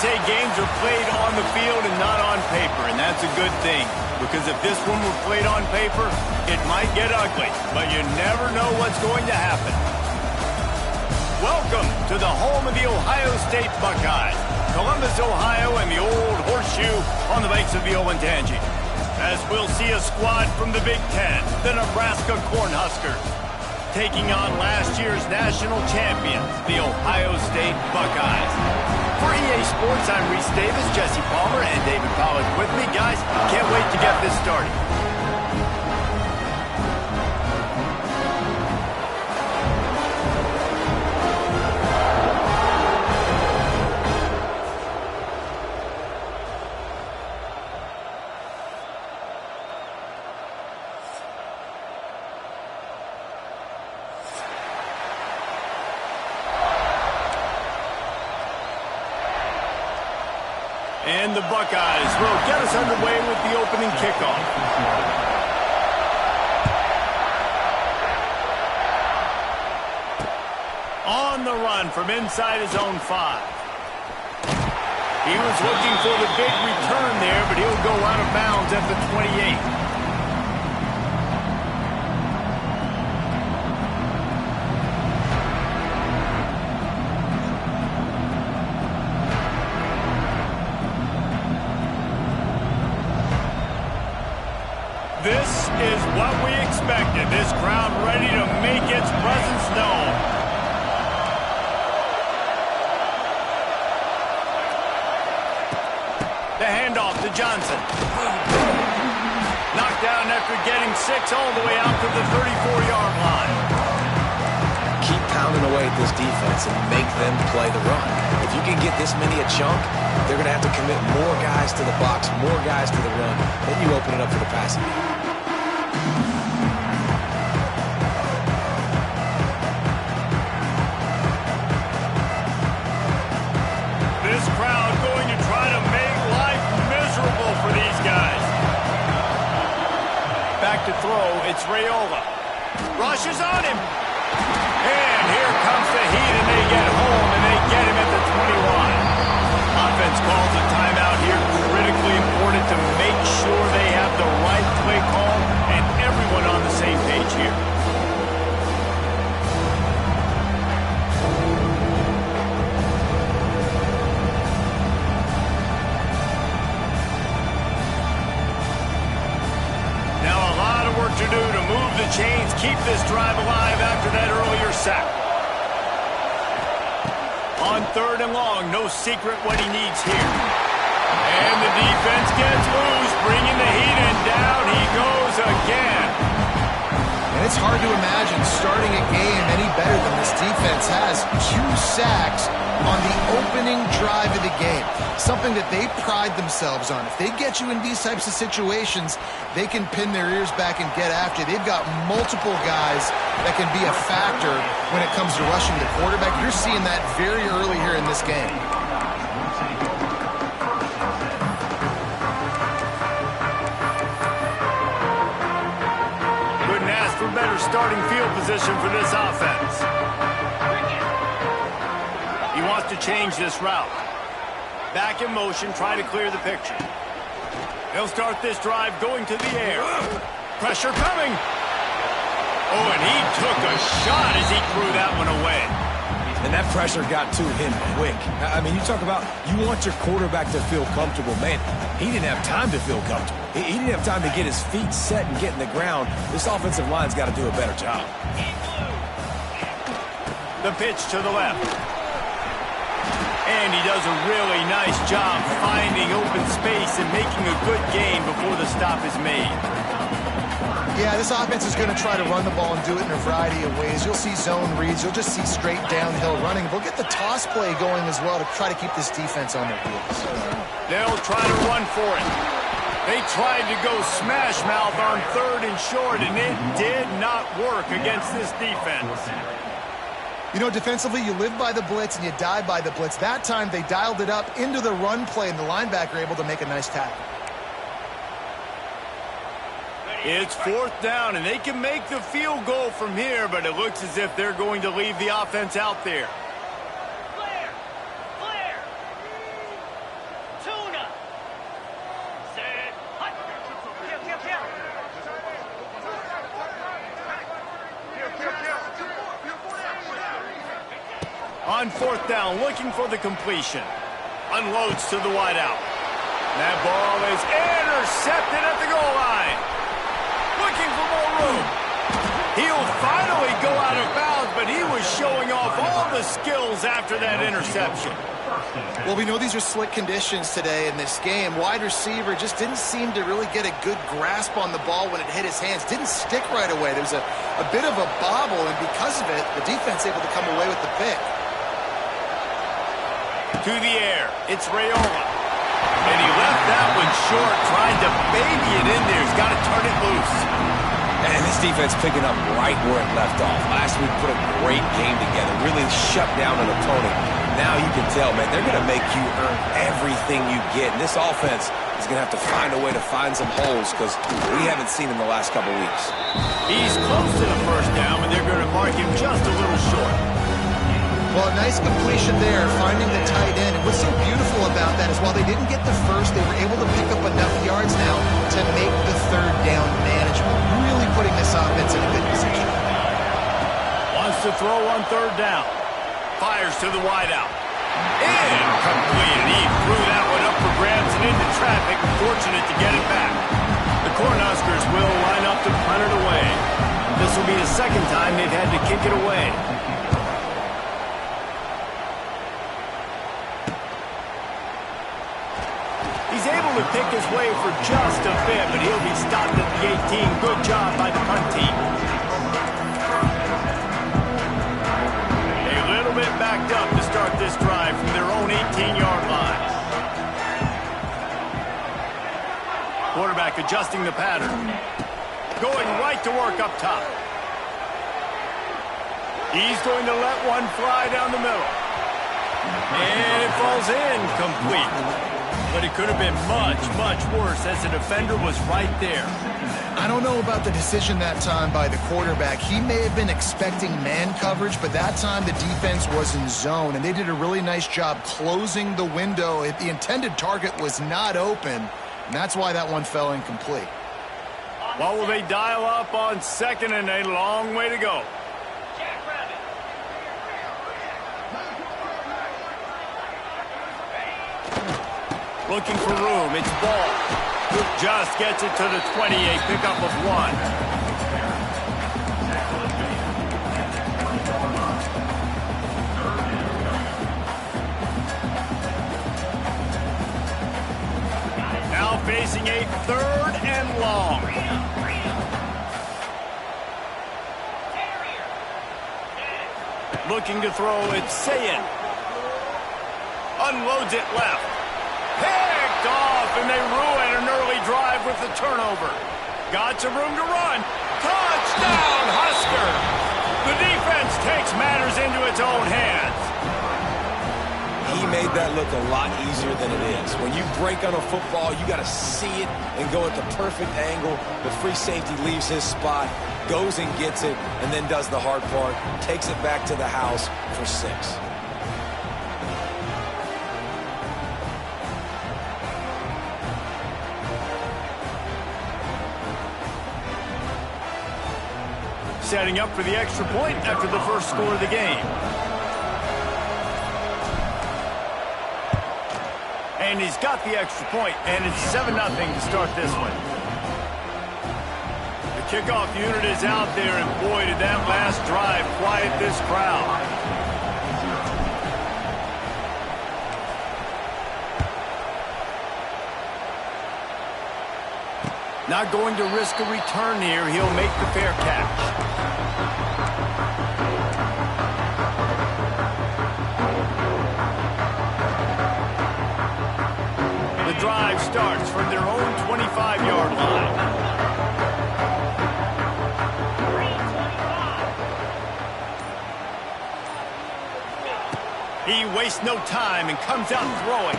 say games are played on the field and not on paper, and that's a good thing. Because if this one were played on paper, it might get ugly, but you never know what's going to happen. Welcome to the home of the Ohio State Buckeyes, Columbus, Ohio, and the old horseshoe on the banks of the Olentangy. As we'll see a squad from the Big Ten, the Nebraska Cornhuskers, taking on last year's national champions, the Ohio State Buckeyes. For EA Sports, I'm Reese Davis, Jesse Palmer, and David Pollack with me. Guys, can't wait to get this started. And the Buckeyes will get us underway with the opening kickoff. On the run from inside his own 5. He was looking for the big return there, but he'll go out of bounds at the 28. This is what we expected. This crowd ready to make its presence known. The handoff to Johnson. Knocked down after getting 6 all the way out to the 34-yard line. Keep pounding away at this defense and make them play the run. If you can get this many a chunk, they're going to have to commit more guys to the box, more guys to the run. Then you open it up for the passing game. This crowd going to try to make life miserable for these guys. Back to throw, it's Raiola. Rushes on him. And here comes the heat, and they get home, and they get him at the 21. Offense calls a timeout here. Critically important to make sure they have the right play call and everyone on the same page here. Now a lot of work to do to move the chains, keep this drive alive after that earlier sack. On 3rd and long, no secret what he needs here. And the defense gets loose, bringing the heat, and down he goes again. And it's hard to imagine starting a game any better than this defense has. 2 sacks on the opening drive of the game. Something that they pride themselves on. If they get you in these types of situations, they can pin their ears back and get after. They've got multiple guys that can be a factor when it comes to rushing the quarterback. You're seeing that very early here in this game. Couldn't ask for better starting field position for this offense. He wants to change this route. Back in motion, try to clear the picture. He'll start this drive going to the air. Pressure coming. Oh, and he took a shot as he threw that one away. And that pressure got to him quick. I mean, you talk about you want your quarterback to feel comfortable. Man, he didn't have time to feel comfortable. He didn't have time to get his feet set and get in the ground. This offensive line's got to do a better job. The pitch to the left. And he does a really nice job finding open space and making a good gain before the stop is made. Yeah, this offense is going to try to run the ball and do it in a variety of ways. You'll see zone reads. You'll just see straight downhill running. They'll get the toss play going as well to try to keep this defense on their heels. They'll try to run for it. They tried to go smash mouth on 3rd and short, and it did not work against this defense. You know, defensively, you live by the blitz and you die by the blitz. That time, they dialed it up into the run play, and the linebacker able to make a nice tackle. It's 4th down, and they can make the field goal from here, but it looks as if they're going to leave the offense out there. On fourth down, looking for the completion. Unloads to the wideout. That ball is intercepted at the goal line. Looking for more room. He'll finally go out of bounds, but he was showing off all the skills after that interception. Well, we know these are slick conditions today in this game. Wide receiver just didn't seem to really get a good grasp on the ball when it hit his hands. Didn't stick right away. There was a bit of a bobble, and because of it, the defense able to come away with the pick. To the air, it's Rayola. And he left that one short, trying to baby it in there. He's got to turn it loose. And this defense picking up right where it left off. Last week put a great game together, really shut down an opponent. Now you can tell, man, they're going to make you earn everything you get. And this offense is going to have to find a way to find some holes because we haven't seen him the last couple weeks. He's close to the first down, but they're going to mark him just a little short. Well, a nice completion there, finding the tight end. And what's so beautiful about that is while they didn't get the first, they were able to pick up enough yards now to make the third down manageable. Really putting this offense in a good position. Wants to throw on third down. Fires to the wideout. Incomplete. He threw that one up for grabs and into traffic. Fortunate to get it back. The Cornhuskers will line up to punt it away. This will be the second time they've had to kick it away. He's able to pick his way for just a bit, but he'll be stopped at the 18. Good job by the punt team. A little bit backed up to start this drive from their own 18-yard line. Quarterback adjusting the pattern. Going right to work up top. He's going to let one fly down the middle. And it falls in complete. But it could have been much, much worse as the defender was right there. I don't know about the decision that time by the quarterback. He may have been expecting man coverage, but that time the defense was in zone, and they did a really nice job closing the window. The intended target was not open, and that's why that one fell incomplete. What will they dial up on second and a long way to go? Looking for room. It's ball. Just gets it to the 28. Pickup of one. Now facing a third and long. Looking to throw. It's Sayin. Unloads it left. Picked off, and they ruin an early drive with the turnover. Got some room to run. Touchdown, Husker! The defense takes matters into its own hands. He made that look a lot easier than it is. When you break on a football, you got to see it and go at the perfect angle. The free safety leaves his spot, goes and gets it, and then does the hard part, takes it back to the house for 6. Setting up for the extra point after the first score of the game. And he's got the extra point, and it's 7-0 to start this one. The kickoff unit is out there, and boy, did that last drive quiet this crowd. Not going to risk a return here. He'll make the fair catch. The drive starts from their own 25-yard line. He wastes no time and comes out throwing.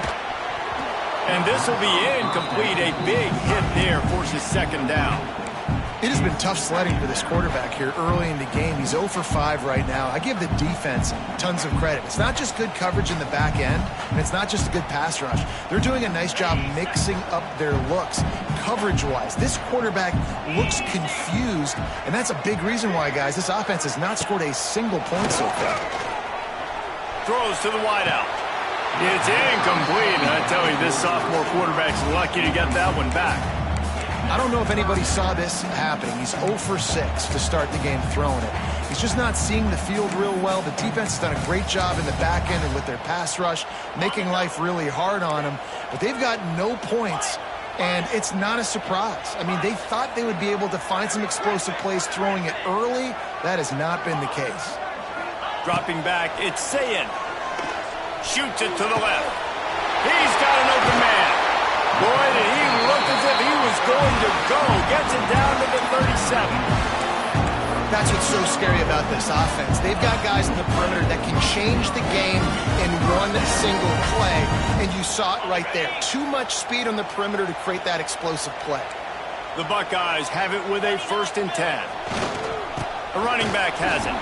And this will be incomplete. A big hit there forces second down. It has been tough sledding for this quarterback here early in the game. He's 0 for 5 right now. I give the defense tons of credit. It's not just good coverage in the back end, and it's not just a good pass rush. They're doing a nice job mixing up their looks coverage-wise. This quarterback looks confused, and that's a big reason why, guys, this offense has not scored a single point so far. Throws to the wideout. It's incomplete, and I tell you, this sophomore quarterback's lucky to get that one back. I don't know if anybody saw this happening. He's 0 for 6 to start the game throwing it. He's just not seeing the field real well. The defense has done a great job in the back end and with their pass rush, making life really hard on him. But they've got no points, and it's not a surprise. I mean, they thought they would be able to find some explosive plays throwing it early. That has not been the case. Dropping back, it's Sayin. Shoots it to the left. He's got an open man. Boy, did he look as if he was going to go. Gets it down to the 37. That's what's so scary about this offense. They've got guys in the perimeter that can change the game in one single play, and you saw it right there. Too much speed on the perimeter to create that explosive play. The Buckeyes have it with a 1st and 10. The running back has it.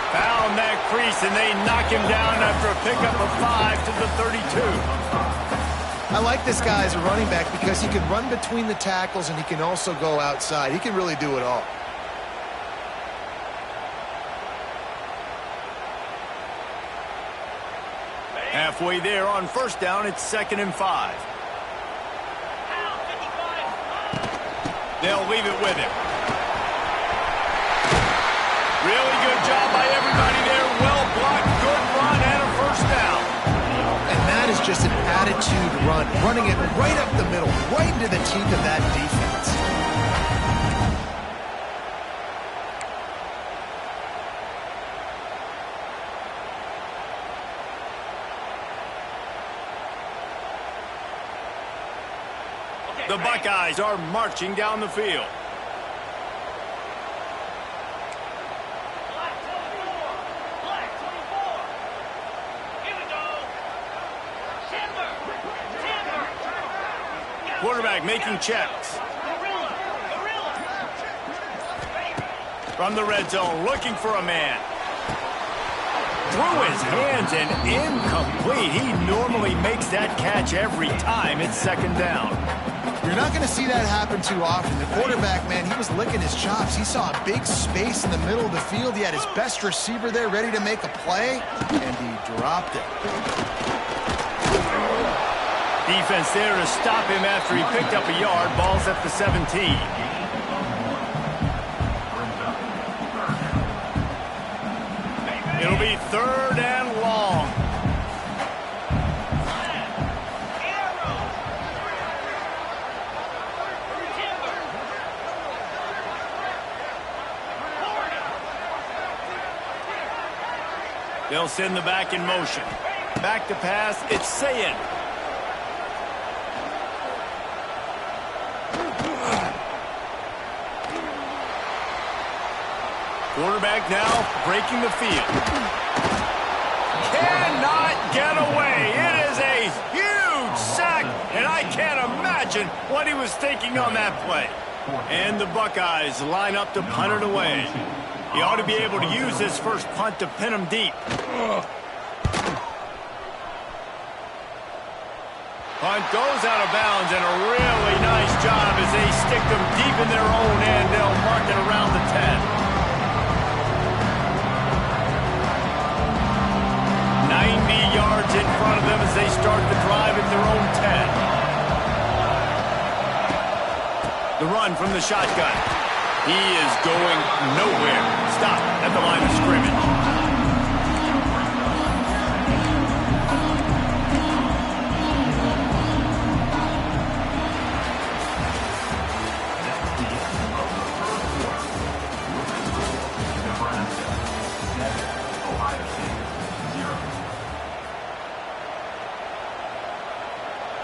Found that crease, and they knock him down after a pickup of 5 to the 32. I like this guy as a running back because he can run between the tackles and he can also go outside. He can really do it all. Halfway there on 1st down, it's 2nd and 5. They'll leave it with him. Really good job by everybody there. Well blocked, good run, and a 1st down. And that is just an attitude run, running it right up the middle, right into the teeth of that defense. The Buckeyes are marching down the field. Quarterback making checks. From the red zone, looking for a man. Through his hands and incomplete. He normally makes that catch every time. It's 2nd down. You're not going to see that happen too often. The quarterback, man, he was licking his chops. He saw a big space in the middle of the field. He had his best receiver there ready to make a play, and he dropped it. Defense there to stop him after he picked up a yard. Ball's at the 17. It'll be 3rd and long. They'll send the back in motion. Back to pass, it's Sayin. Quarterback now breaking the field. Cannot get away. It is a huge sack, and I can't imagine what he was thinking on that play. And the Buckeyes line up to punt it away. He ought to be able to use his first punt to pin him deep. Punt goes out of bounds, and a really nice job as they stick them deep in their own end. They'll mark it around the 10. 90 yards in front of them as they start the drive at their own 10. The run from the shotgun. He is going nowhere. Stop at the line of scrimmage.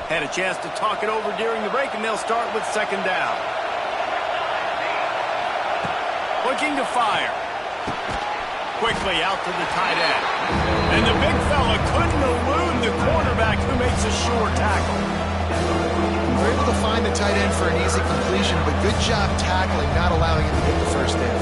Had a chance to talk it over during the break, and they'll start with 2nd down. Looking to fire. Quickly out to the tight end. And the big fella couldn't elude the cornerback who makes a sure tackle. We're able to find the tight end for an easy completion, but good job tackling, not allowing him to get the 1st down.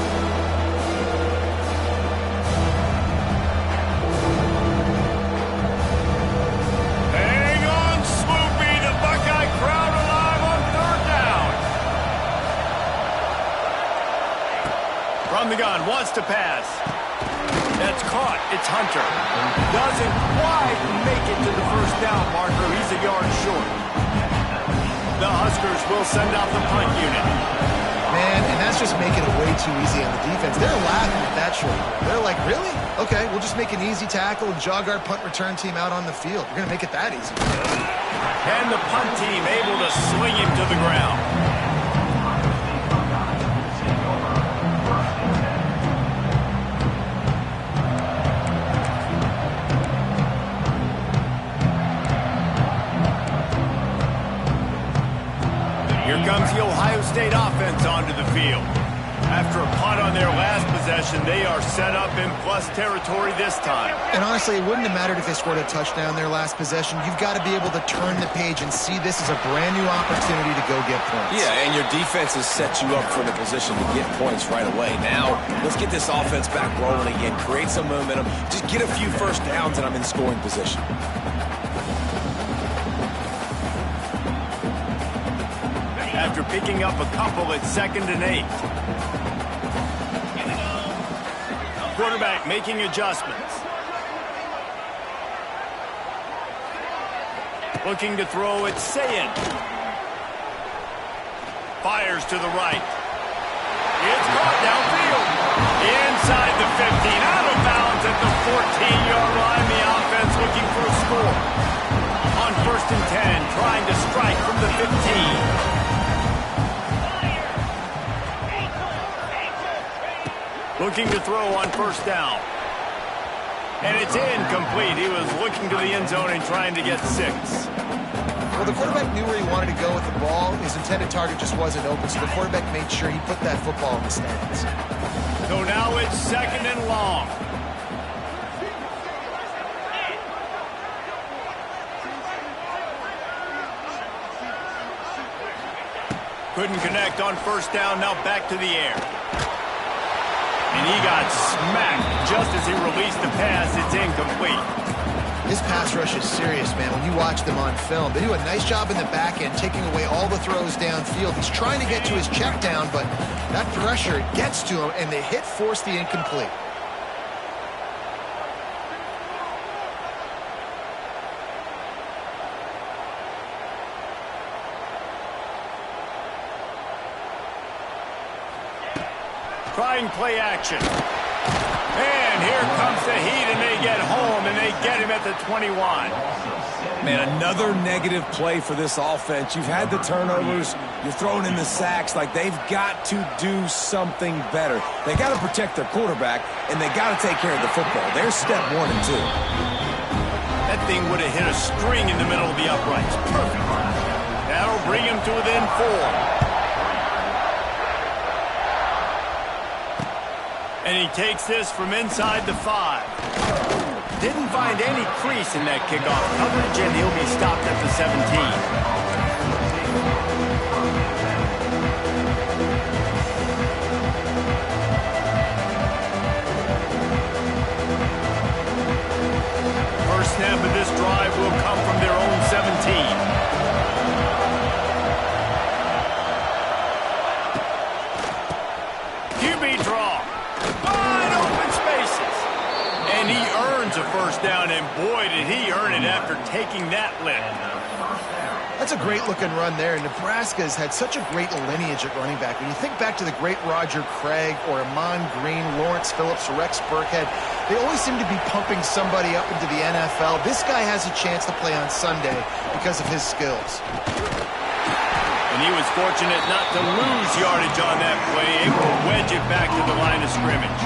From the gun, wants to pass. That's caught. punt. It's Hunter. Doesn't quite make it to the first down marker. He's a yard short. The Huskers will send out the punt unit. Man, and that's just making it way too easy on the defense. They're laughing at that short. They're like, really? Okay, we'll just make an easy tackle and jog our punt return team out on the field. We're going to make it that easy. And the punt team able to sling him to the ground. Here comes the Ohio State offense onto the field. After a punt on their last possession, they are set up in plus territory this time. And honestly, it wouldn't have mattered if they scored a touchdown their last possession. You've got to be able to turn the page and see this as a brand new opportunity to go get points. Yeah, and your defense has set you up for the position to get points right away. Now, let's get this offense back rolling again, create some momentum, just get a few first downs, and I'm in scoring position. After picking up a couple at 2nd and 8. Quarterback making adjustments. Looking to throw, it's Sayin. Fires to the right. It's caught downfield. Inside the 15, out of bounds at the 14-yard line. The offense looking for a score. On 1st and 10, trying to strike from the 15. Looking to throw on 1st down. And it's incomplete. He was looking to the end zone and trying to get 6. Well, the quarterback knew where he wanted to go with the ball. His intended target just wasn't open, so the quarterback made sure he put that football in the stands. So now it's 2nd and long. Couldn't connect on 1st down. Now back to the air. And he got smacked just as he released the pass. It's incomplete. This pass rush is serious, man. When you watch them on film, they do a nice job in the back end, taking away all the throws downfield. He's trying to get to his check down, but that pressure gets to him, and the hit forced the incomplete. Trying play action. And here comes the heat, and they get home, and they get him at the 21. Man, another negative play for this offense. You've had the turnovers. You're throwing in the sacks. Like, they've got to do something better. They got to protect their quarterback, and they got to take care of the football. There's step 1 and 2. That thing would have hit a string in the middle of the uprights. Perfect. That'll bring him to within 4. And he takes this from inside the 5. Didn't find any crease in that kickoff coverage, and he'll be stopped at the 17. First snap of this drive will come from their own 17. QB draw. Wide open spaces. And he earns a first down, and boy, did he earn it after taking that lift. That's a great-looking run there. Nebraska's had such a great lineage at running back. When you think back to the great Roger Craig or Amon Green, Lawrence Phillips, Rex Burkhead, they always seem to be pumping somebody up into the NFL. This guy has a chance to play on Sunday because of his skills. And he was fortunate not to lose yardage on that play, able to wedge it back to the line of scrimmage.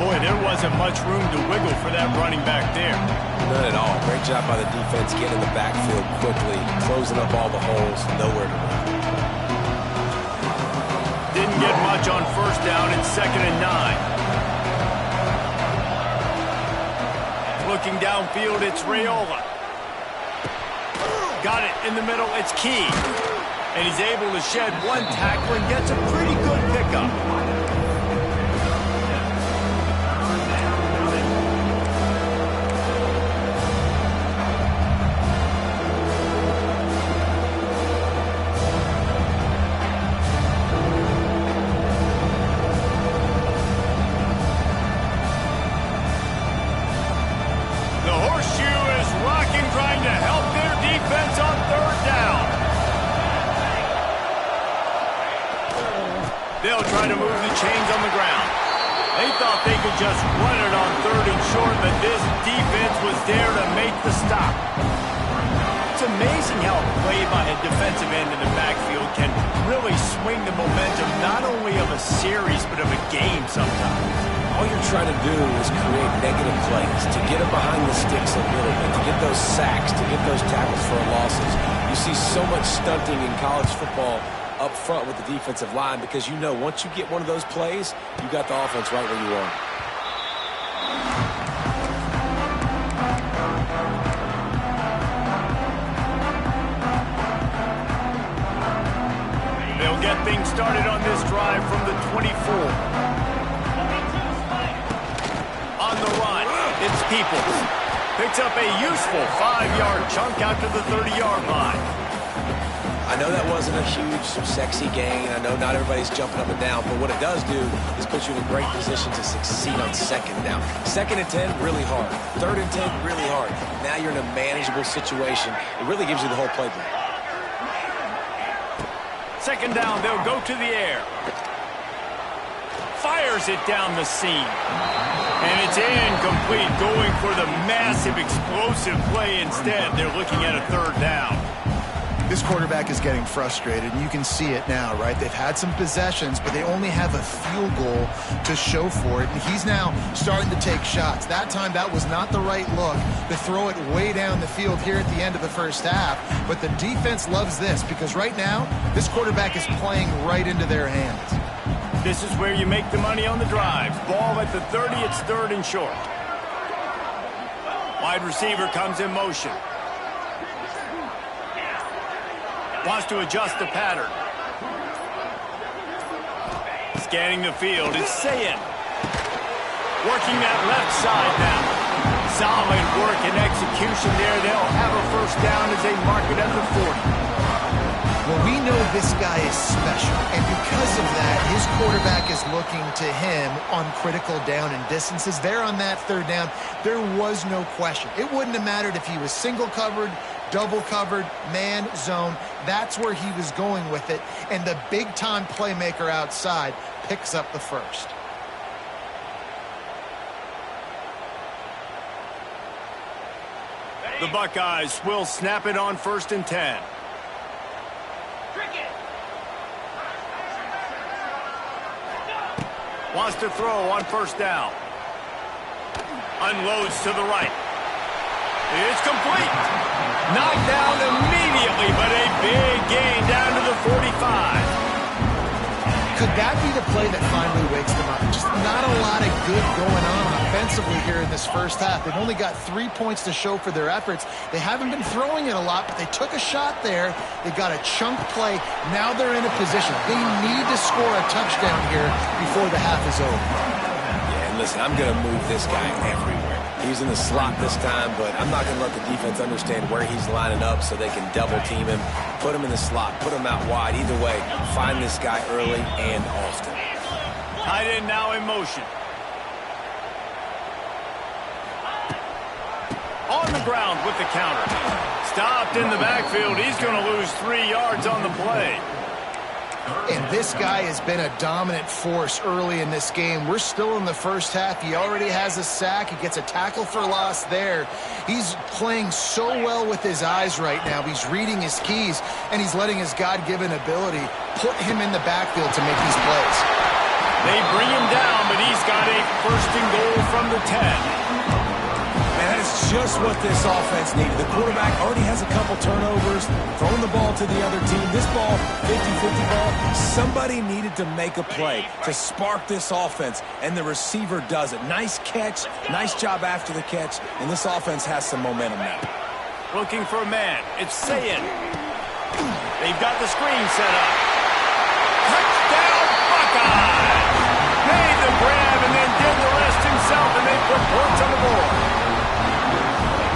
Boy, there wasn't much room to wiggle for that running back there. None at all. Great job by the defense getting in the backfield quickly, closing up all the holes, nowhere to run. Didn't get much on first down. It's 2nd and 9. Looking downfield, it's Raiola. Got it in the middle, it's Key. And he's able to shed one tackle and gets a pretty good pickup. they'll try to move the chains on the ground. They thought they could just run it on 3rd and short, but this defense was there to make the stop. It's amazing how a play by a defensive end in the backfield can really swing the momentum not only of a series, but of a game sometimes. All you're trying to do is create negative plays, to get them behind the sticks a little bit, to get those sacks, to get those tackles for losses. You see so much stunting in college football up front with the defensive line because you know once you get one of those plays, you got the offense right where you want. They'll get things started on this drive from the 24. On the run, it's Peoples. Picks up a useful 5-yard chunk out to the 30-yard line. I know that wasn't a huge, sexy gain. I know not everybody's jumping up and down, but what it does do is put you in a great position to succeed on 2nd down. 2nd and 10, really hard. 3rd and 10, really hard. Now you're in a manageable situation. It really gives you the whole playbook. 2nd down, they'll go to the air. Fires it down the seam. And it's incomplete, going for the massive, explosive play instead. They're looking at a 3rd down. This quarterback is getting frustrated, and you can see it now, right? They've had some possessions, but they only have a field goal to show for it, and he's now starting to take shots. That time, that was not the right look to throw it way down the field here at the end of the first half, but the defense loves this because right now, this quarterback is playing right into their hands. This is where you make the money on the drive. Ball at the 30, it's 3rd and short. Wide receiver comes in motion. Wants to adjust the pattern. Scanning the field, it's Sayin. Working that left side now. Solid work and execution there. They'll have a 1st down as they mark it at the 40. Well, we know this guy is special, and because of that, his quarterback is looking to him on critical down and distances. There on that 3rd down, there was no question. It wouldn't have mattered if he was single covered, double covered, man, zone. That's where he was going with it, and the big-time playmaker outside picks up the 1st. The Buckeyes will snap it on 1st and 10. Wants to throw on 1st down. Unloads to the right. It's complete. Knocked down immediately, but a big gain down to the 45. Could that be the play that finally wakes them up? Just not a lot of good going on offensively here in this first half. They've only got 3 points to show for their efforts. They haven't been throwing it a lot, but they took a shot there. They got a chunk play. Now they're in a position. They need to score a touchdown here before the half is over. Yeah, and listen, I'm going to move this guy everywhere. He's in the slot this time, but I'm not going to let the defense understand where he's lining up so they can double team him, put him in the slot, put him out wide. Either way, find this guy early and often. Tight end now in motion. On the ground with the counter. Stopped in the backfield. He's going to lose 3 yards on the play. And this guy has been a dominant force early in this game. We're still in the first half. He already has a sack. He gets a tackle for loss there. He's playing so well with his eyes right now. He's reading his keys, and he's letting his God-given ability put him in the backfield to make these plays. They bring him down, but he's got a 1st and goal from the 10. Man, that's just what this offense needed. The quarterback already has a couple turnovers, throwing the ball to the other team. This ball, 50-50 ball, somebody needed to make a play to spark this offense, and the receiver does it. Nice catch, nice job after the catch, and this offense has some momentum now. Looking for a man. It's Sayin. They've got the screen set up. Touchdown, Buckeyes! Made the grab and then did the rest himself, and they put points on the board.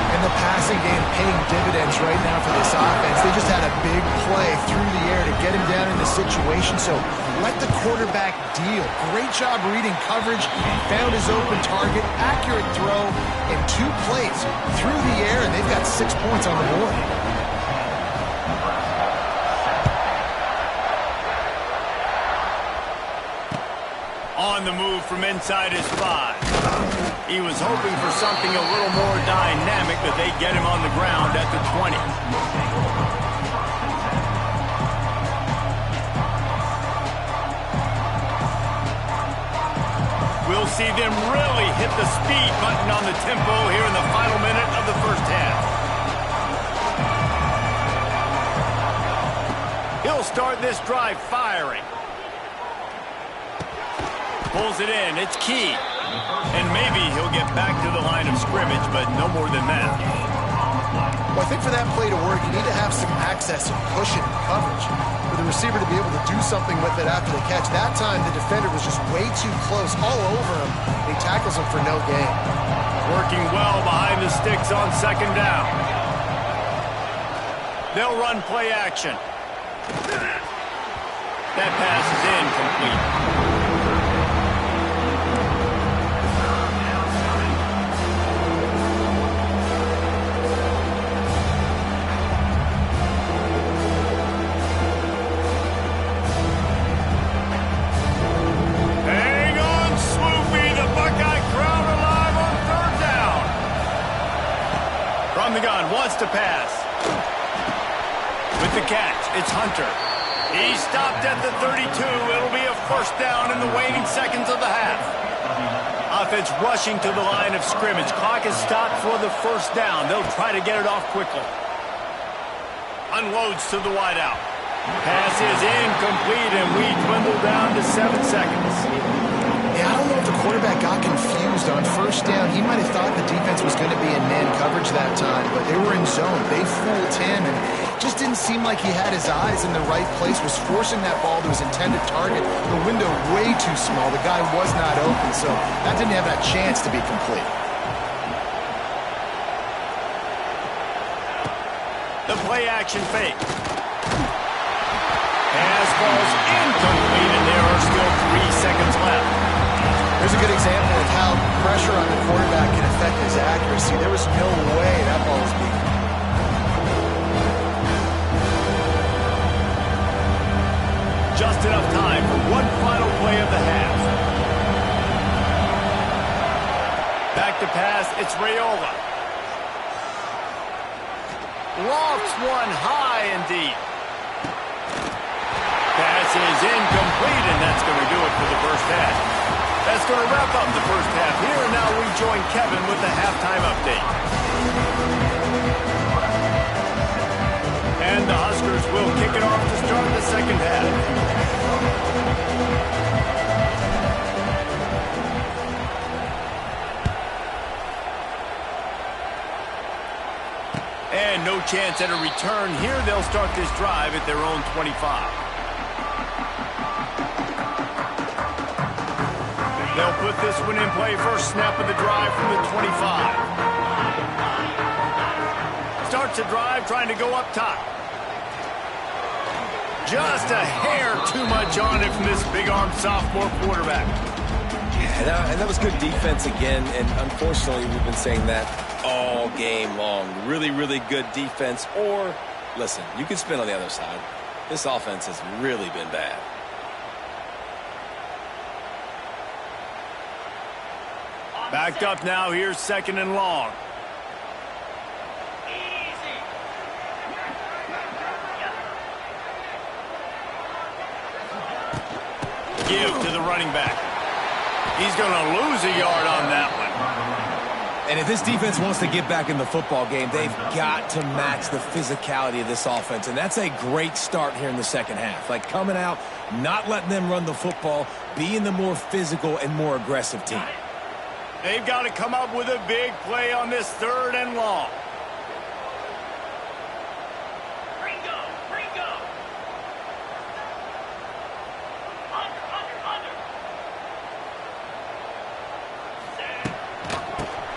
And the passing game paying dividends right now for this offense. They just had a big play through the air to get him down in the situation. So let the quarterback deal. Great job reading coverage. Found his open target. Accurate throw in 2 plays through the air, and they've got 6 points on the board. On the move from inside his 5. He was hoping for something a little more dynamic, but they get him on the ground at the 20. We'll see them really hit the speed button on the tempo here in the final minute of the first half. He'll start this drive firing. Pulls it in. It's key. And maybe he'll get back to the line of scrimmage, but no more than that. Well, I think for that play to work, you need to have some access and cushion and coverage for the receiver to be able to do something with it after the catch. That time, the defender was just way too close, all over him. He tackles him for no gain. Working well behind the sticks on second down. They'll run play action. That pass is incomplete. From the gun, wants to pass. With the catch, it's Hunter. He stopped at the 32. It'll be a first down in the waning seconds of the half. Offense rushing to the line of scrimmage. Clock is stopped for the first down. They'll try to get it off quickly. Unloads to the wideout. Pass is incomplete, and we dwindle down to 7 seconds. Yeah, I don't know if the quarterback got confused on first down. He might have thought the defense was going to be in man coverage that time, but they were in zone. They fooled him, and it just didn't seem like he had his eyes in the right place, was forcing that ball to his intended target. The window way too small. The guy was not open, so that didn't have that chance to be complete. The play action fake. Pass falls incomplete, and there are still 3 seconds left. Here's a good example of how pressure on the quarterback can affect his accuracy. There was no way that ball was being. Just enough time for one final play of the half. Back to pass, it's Raiola. Lofts one high and deep. Pass is incomplete, and that's going to do it for the first half. That's going to wrap up the first half here, and now we join Kevin with the halftime update. And the Huskers will kick it off to start the second half. And no chance at a return here. They'll start this drive at their own 25. They'll put this one in play first snap of the drive from the 25. Starts the drive trying to go up top. Just a hair too much on it from this big-armed sophomore quarterback. Yeah, and that was good defense again, and unfortunately we've been saying that all game long. Really, really good defense. Or, listen, you can spin on the other side. This offense has really been bad. Backed up now, here's second and long. Give to the running back. He's going to lose a yard on that one. And if this defense wants to get back in the football game, they've got to match the physicality of this offense. And that's a great start here in the second half. Like coming out, not letting them run the football, being the more physical and more aggressive team. They've got to come up with a big play on this third and long.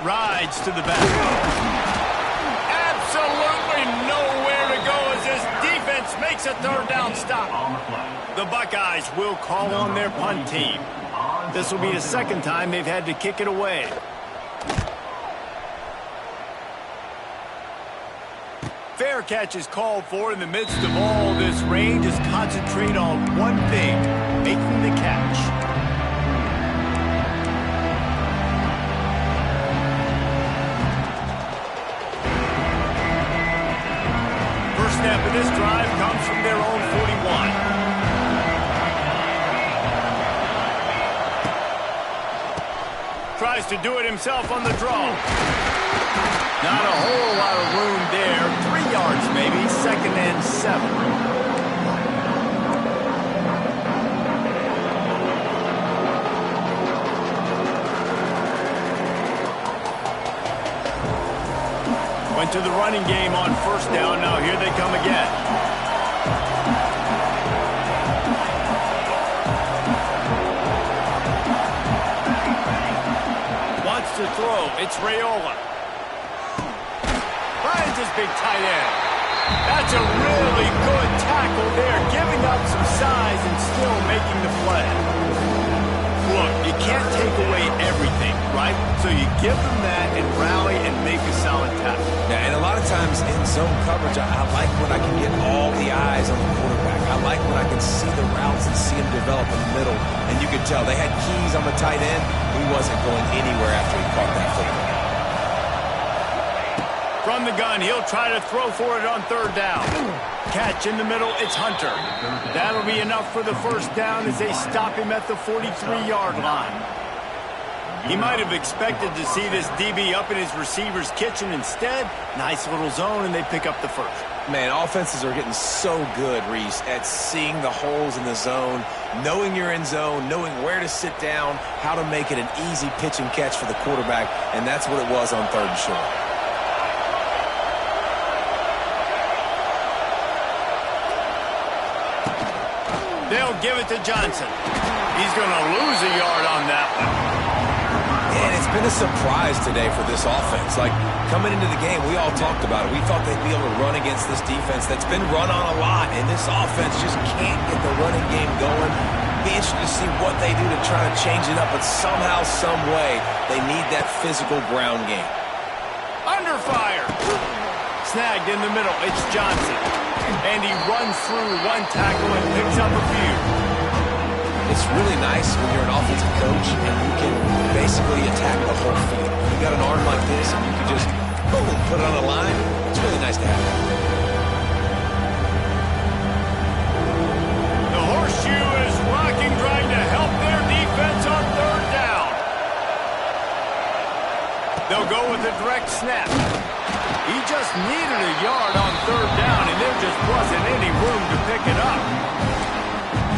Rides to the back. Absolutely nowhere to go as this defense makes a third down stop. The Buckeyes will call on their punt team. This will be the second time they've had to kick it away. Fair catch is called for in the midst of all this rain. Just concentrate on one thing, making the catch. for this drive comes from their own 41. Tries to do it himself on the draw. Not a whole lot of room there. 3 yards maybe, 2nd and 7. Went to the running game on 1st down. Now here they come again. Wants to throw. It's Raiola. Finds his big tight end. That's a really good tackle there, giving up some size and still making the play. Look, you can't take away everything, right? So you give them that and rally and make a solid tackle. Yeah, and a lot of times in zone coverage, I like when I can get all the eyes on the quarterback. I like when I can see the routes and see him develop in the middle. And you could tell they had keys on the tight end. He wasn't going anywhere after he caught that football. From the gun, he'll try to throw for it on 3rd down. Catch in the middle, it's Hunter. That'll be enough for the 1st down as they stop him at the 43-yard line. He might have expected to see this DB up in his receiver's kitchen. Instead, nice little zone, and they pick up the 1st. Man, offenses are getting so good, Reese, at seeing the holes in the zone, knowing you're in zone, knowing where to sit down, how to make it an easy pitch and catch for the quarterback, and that's what it was on 3rd and short. They'll give it to Johnson. He's going to lose a yard on that one. And it's been a surprise today for this offense. Like, coming into the game, we all talked about it. We thought they'd be able to run against this defense that's been run on a lot, and this offense just can't get the running game going. Be interested to see what they do to try to change it up, but somehow, some way, they need that physical ground game. Under fire. Snagged in the middle. It's Johnson. And he runs through one tackle and picks up a few. It's really nice when you're an offensive coach and you can basically attack the whole field. You got an arm like this and you can just, boom, put it on the line. It's really nice to have. The horseshoe is rocking, trying to help their defense on 3rd down. They'll go with a direct snap. He just needed a yard on 3rd down, and there just wasn't any room to pick it up.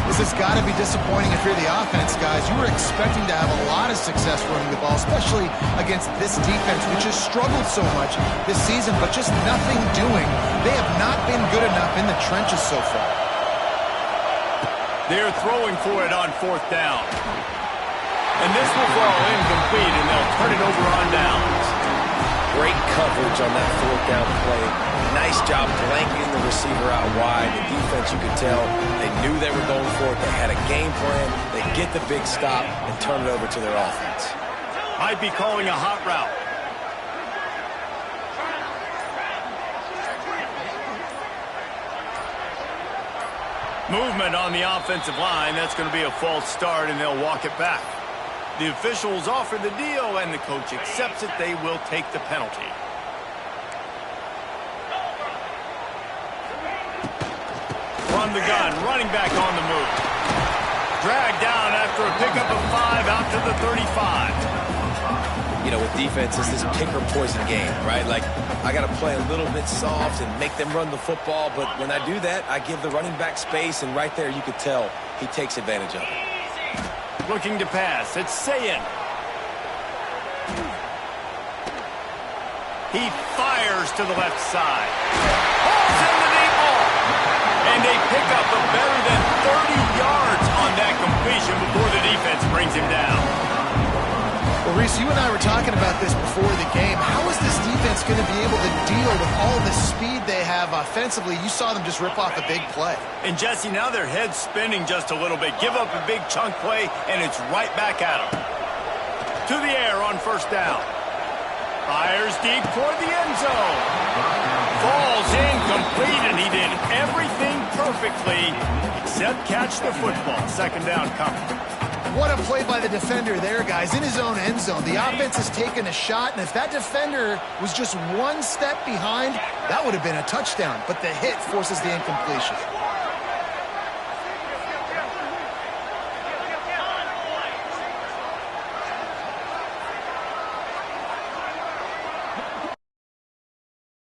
This has got to be disappointing if you're the offense, guys. You were expecting to have a lot of success running the ball, especially against this defense, which has struggled so much this season, but just nothing doing. They have not been good enough in the trenches so far. They're throwing for it on 4th down. And this will fall incomplete, and they'll turn it over on downs. Great coverage on that 4th down play. Nice job blanketing the receiver out wide. The defense, you could tell, they knew they were going for it. They had a game plan. They get the big stop and turn it over to their offense. Might be calling a hot route. Movement on the offensive line. That's going to be a false start, and they'll walk it back. The officials offer the deal, and the coach accepts it. They will take the penalty. From the gun, running back on the move. Dragged down after a pickup of 5 out to the 35. You know, with defense, it's this pick or poison game, right? Like, I got to play a little bit soft and make them run the football, but when I do that, I give the running back space, and right there you could tell he takes advantage of it. Looking to pass. It's Sayin. He fires to the left side. Balls in the deep ball. And they pick up a better than 30 yards on that completion before the defense brings him down. Well, Reese, you and I were talking about this before the game. How is this defense going to be able to deal with all the speed they have offensively? You saw them just rip off a big play. And, Jesse, now their head's spinning just a little bit. Give up a big chunk play, and it's right back at them. To the air on 1st down. Fires deep toward the end zone. Falls incomplete, and he did everything perfectly except catch the football. 2nd down coming. What a play by the defender there, guys, in his own end zone. The offense has taken a shot, and if that defender was just one step behind, that would have been a touchdown. But the hit forces the incompletion.